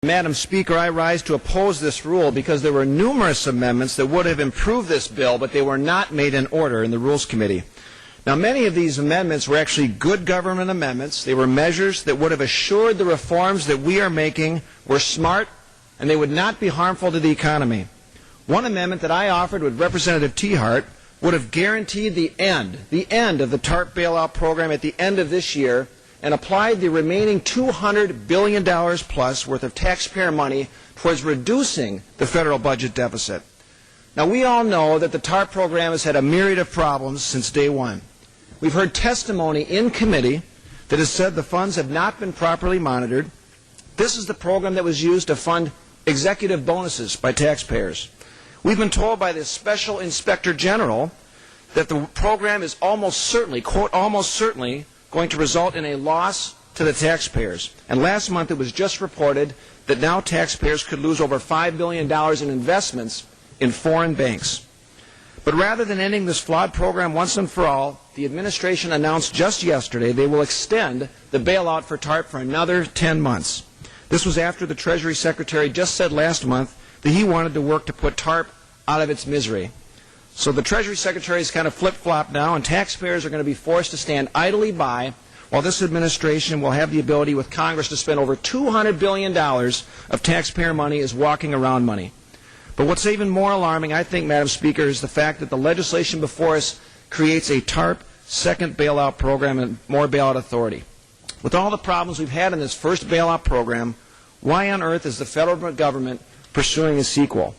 Madam Speaker, I rise to oppose this rule because there were numerous amendments that would have improved this bill, but they were not made in order in the Rules Committee. Now, many of these amendments were actually good government amendments. They were measures that would have assured the reforms that we are making were smart and they would not be harmful to the economy. One amendment that I offered with Representative Tiahrt would have guaranteed the end of the TARP bailout program at the end of this year and applied the remaining $200 billion plus worth of taxpayer money towards reducing the federal budget deficit. Now, we all know that the TARP program has had a myriad of problems since day one. We've heard testimony in committee that has said the funds have not been properly monitored. This is the program that was used to fund executive bonuses by taxpayers. We've been told by the Special Inspector General that the program is almost certainly, quote, almost certainly, going to result in a loss to the taxpayers. And last month it was just reported that now taxpayers could lose over $5 billion in investments in foreign banks. But rather than ending this flawed program once and for all, the administration announced just yesterday they will extend the bailout for TARP for another 10 months. This was after the Treasury Secretary just said last month that he wanted to work to put TARP out of its misery. So the Treasury Secretary is kind of flip-flopped now, and taxpayers are going to be forced to stand idly by while this administration will have the ability with Congress to spend over $200 billion of taxpayer money as walking around money. But what's even more alarming, I think, Madam Speaker, is the fact that the legislation before us creates a TARP second bailout program and more bailout authority. With all the problems we've had in this first bailout program, why on earth is the federal government pursuing a sequel?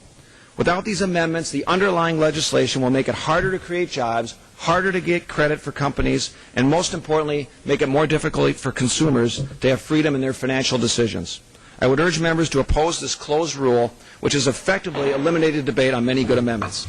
Without these amendments, the underlying legislation will make it harder to create jobs, harder to get credit for companies, and most importantly, make it more difficult for consumers to have freedom in their financial decisions. I would urge members to oppose this closed rule, which has effectively eliminated debate on many good amendments.